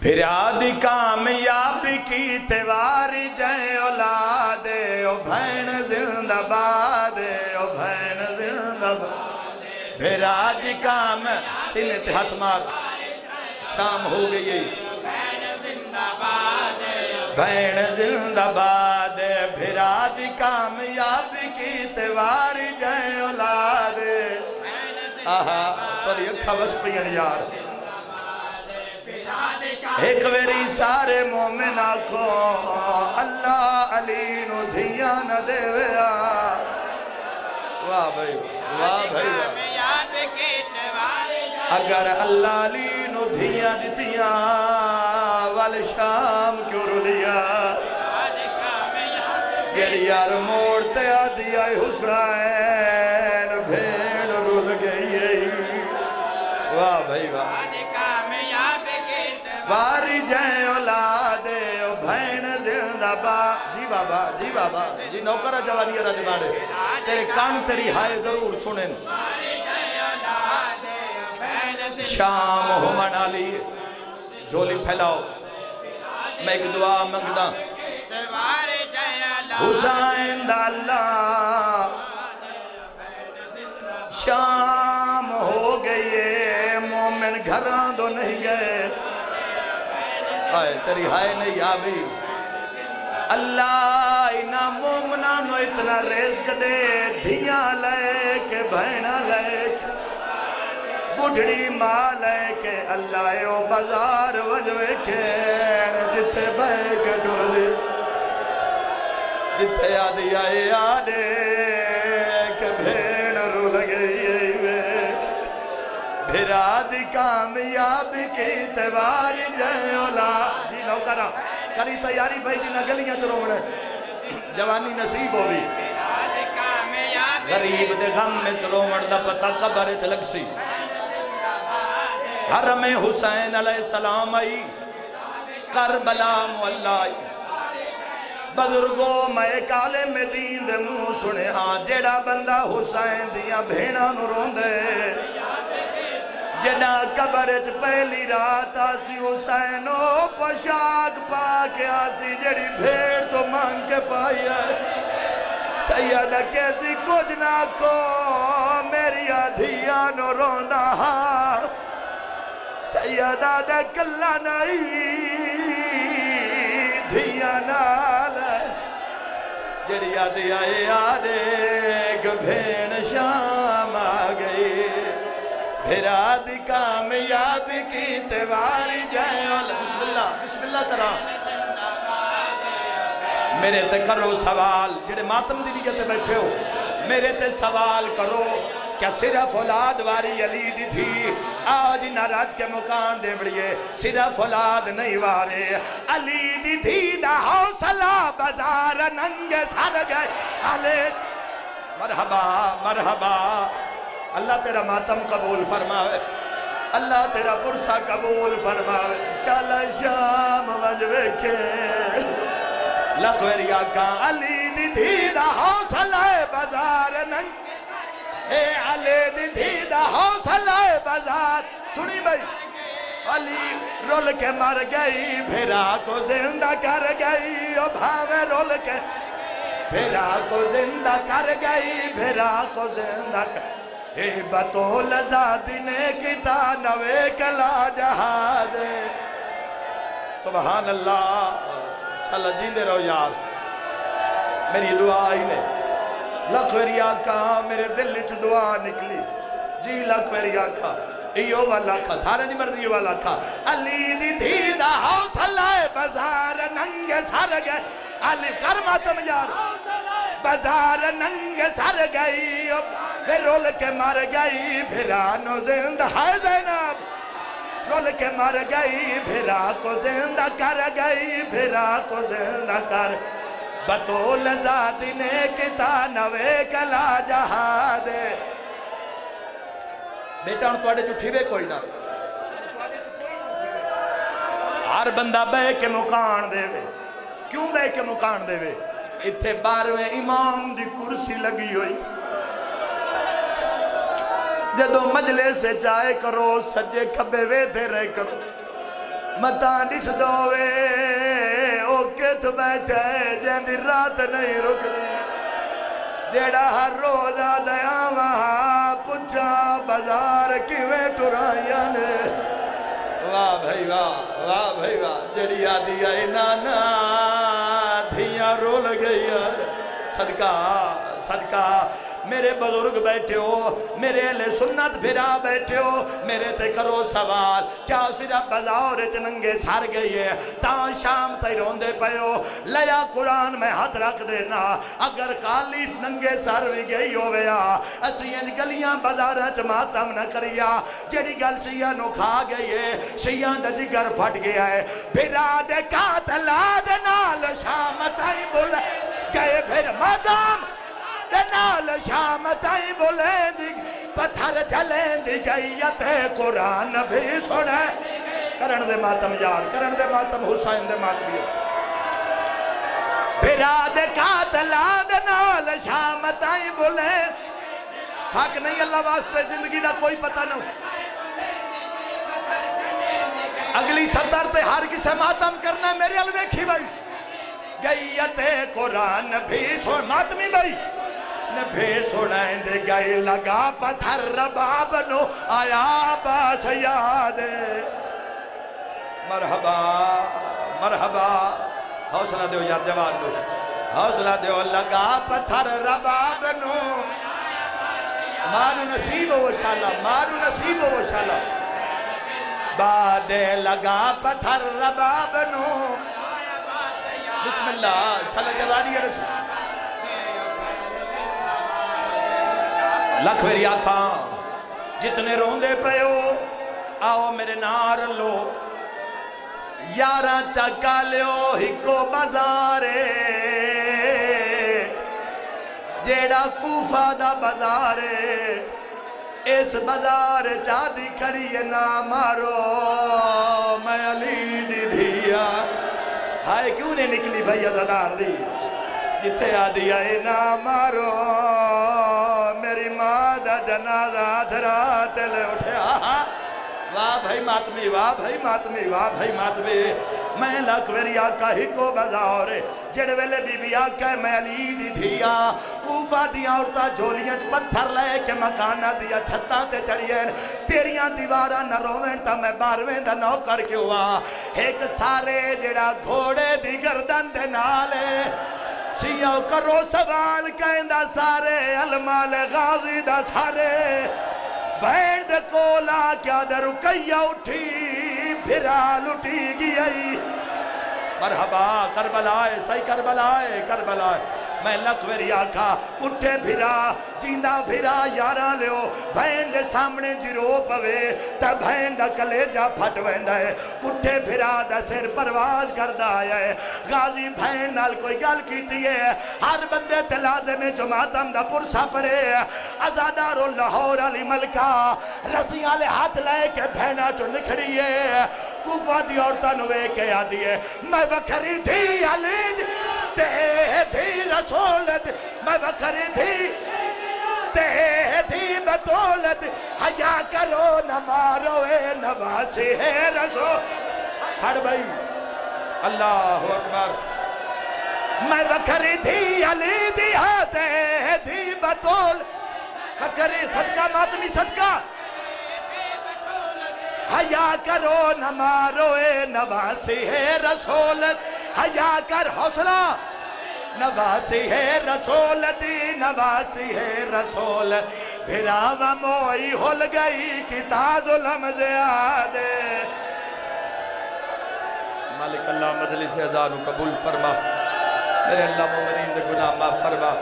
پھرا دی کامیابی کی تیواری جائے اولاد او بھین زندہ باد او بھین زندہ باد پھرا دی کام سینے تے ہاتھ مار شام ہو گئی بھین زندہ باد پھرا دی کامیابی کی تیواری جائے اولاد آہا پر یہ کھوس پین یار ایک ویری سارے مومن آکھو اللہ علی نو دھیا نہ دے ویا واہ بھائی واہ بھائی اگر اللہ علی نو دھیا دیتیا والشام کیوں رو لیا گیری یار موڑتے آدیا حسین بھین رول گئی واہ بھائی واہ واری جائے اولاد او بھین زندہ با جی بابا جی نوکرہ جوانی رہ دیوانے تیرے کان تیری ہائے ضرور سنیں شام ہو منا لی جھولی پھیلاؤ میں ایک دعا منگنا حسین دا اللہ شام ہو گئی مومن گھران دو نہیں گئے تیری ہائے نہیں آبی اللہ اینا مومنانو اتنا رزق دے دھیاں لے کے بہنہ لے کے بڑھڑی ماں لے کے اللہ او بازار وجوے کھین جتے بے کے ڈھول دے جتے آدھی آئے آدھے کہ بھین رو لگئی بھرا دی کامیابی کی تیواری جائے اولاد جی نوکرہ کری تیاری بھائی جی نہ گلیاں چلو بڑے جوانی نصیب ہو بھی غریب دے غم میں چلو مردہ پتہ قبر چلک سی حرم حسین علیہ السلام آئی کربلا مولا آئی بزرگوں میں کالے میں دین دے منہ سنے ہاں جیڑا بندہ حسین دیا بھیڑا نو روندے جنا قبرچ پہلی رات آسی حسینو پشاک پا کے آسی جڑی بھیڑ تو مانگ کے پائی ہے سیدہ کیسی کچھ نہ کو میری آدھیاں نو روندہ ہاں سیدہ دے کلہ نہیں دھیاں نال جڑی آدھی آئے آدھے کہ بھیڑ شام آ گئی بھرا دی کامیابی کی تیواری جائے بسم اللہ کرا میرے تے کرو سوال جڑے ماتم دی لیے بیٹھے ہو میرے تے سوال کرو کیا صرف اولاد واری علی دی تھی آج ناراج کے مکان دے بڑیے صرف اولاد نہیں وارے علی دی تھی دا حوصلہ بازار ننگے سر گئے علی مرحبا اللہ تیرا ماتم قبول فرماوے اللہ تیرا پرسہ قبول فرماوے انشاءاللہ شام وجوے کے لکھوری آقا علی دی دھیدہ حوصلہ بازار ننگ اے علی دی دھیدہ حوصلہ بازار سنی بھئی علی رول کے مر گئی بھیرا کو زندہ کر گئی او بھاوے رول کے بھیرا کو زندہ کر گئی بھیرا کو زندہ کر اے بطول زادی نے کتا نوے کلا جہاد سبحان اللہ انشاءاللہ جیندے رہو یار میری دعا ہی نے لکھوری آقا میرے دل چ دعا نکلی جی لکھوری آقا ایو والا کھا سارے دی مرضی والا کھا علی دی دھیدہ حوصلہ بازار ننگے سر گئے علی کرماتم یار بازار ننگے سر گئی پھر رول کے مر گئی بھرانو زندہ ہے زینب رول کے مر گئی بھرا کو زندہ کر گئی بھرا کو زندہ کر بطول زادی نے کتا نوے کلا جہاد بیٹا ان توڑے چٹھی بے کوئی نہ ہر بندہ بے کے مکان دے وے کیوں بے کے مکان دے وے اتھے بارویں امام دی کرسی لگی ہوئی جدو مجلے سے جائے کرو سجے کھبے وے دے رہے کرو متاں دس دوے او کت بیٹھے جیندی رات نہیں رک دی جیڑا ہر روزہ دیا وہاں پچھا بازار کیویں ٹرائیاں نے واہ بھائی واہ بھائی واہ جڑی آدھی آئی نانا دھیاں رول گئی صدقہ صدقہ میرے بزرگ بیٹھے ہو میرے اہل سنت پھرا بیٹھے ہو میرے تے کرو سوال کیا صرف بازار چننگے سار گئی ہے تاں شام تے روندے پئے ہو لیا قرآن میں ہاتھ رکھ دینا اگر خالی ننگے سار بھی گئی ہو ویا اسی انج گلیاں بازار چ ماتم نہ کریا جڑی گل شیعہ نو کھا گئی ہے شیعہ دا جگر پھٹ گیا ہے پھرا دے قاتل دے نال شام تائی بول گئے پھر مادام نال شام تائی بولیں دی پتھر چلیں دی گئیت قرآن بھی سنے کرن دے ماتم یار کرن دے ماتم حسین دے ماتم پھرا دے قاتلہ دے نال شام تائی بولیں حق نہیں اللہ واسطے زندگی دا کوئی پتہ نہ اگلی صدر تے ہر کسے ماتم کرنا میرے علوے کھی بھائی گئیت قرآن بھی سن ماتمی بھائی نبھے سنائیں دے گئے لگا پتھر رباب نو آیا باس یاد مرحبا مرحبا حوصلہ دیو یار جوان دو حوصلہ دیو لگا پتھر رباب نو مانو نصیب ہو شاءاللہ مانو نصیب ہو شاءاللہ بعد لگا پتھر رباب نو بسم اللہ شاءاللہ جوانی ہے رسول لکھ میری آنکھاں جتنے روندے پہ ہو آؤ میرے نار لو یارہ چکا لیو ہکو بازارے جیڑا کوفہ دا بازارے اس بازار چادی کھڑی ہے نا مارو میں علی دی دھیا ہائے کیوں نہیں نکلی بھئی ازادار دی جتے آدھی آئے نا مارو میری ماں دا جنازہ دھرات لے اٹھے واہ بھائی ماتمی واہ بھائی ماتمی واہ بھائی ماتمی میں لکھ ویری آقا ہی کو بازار جڑ ویلے بی بی آقا میں علی دی دھیا کوفہ دیا عورتہ جھولیاں پتھر لے کے مکانہ دیا چھتاں تے چڑھئیں تیریاں دیوارہ نہ رویں تا میں بارویں دا نو کر کے ہوا ایک سارے جڑا گھوڑے دی گردن دے نالے شیعہ کرو سوال کہندہ سارے المال غازی دا سارے بین دے کولا کیا دے رکیہ اٹھی پھرا لٹی گئی مرحبا کربلائے سی کربلائے کربلائے میں لکھ ویری آکھا اٹھے پھرا جیندہ پھرا یارہ لیو بین دے سامنے جیرو پوے تا بین دا کلیجہ پھٹ ویندہ ہے کٹھے پھرا دا سر پرواز کردہ آیا ہے غازی بین نال کوئی گل کیتی ہے ہر بندے تلازے میں جو ماتم دا پرسا پڑے ازادار و لاہور علی ملکہ رسیاں لے ہاتھ لے کے بھینا جو نکھڑی ہے کوفہ دی عورتہ نوے کے آدھی ہے میں وکھری تھی علی تے تھی رسولت میں وکھری تھی تے تھی بطولت حیاء کرو نہ مارو اے نواسی ہے رسول کھڑ بھائی اللہ اکبر میں وکھری تھی علی دی ہاتے تھی بطول وکھری صدقہ ماتمی صدقہ حیاء کرو نہ مارو اے نواسی ہے رسولت حیاء کر حوصلہ نواسی ہے رسول دی نواسی ہے رسول بھراوہ موئی ہل گئی کتا ظلم زیادے مالک اللہ مجلس اذانو قبول فرما میرے اللہ مومنین دے گناہ معاف فرما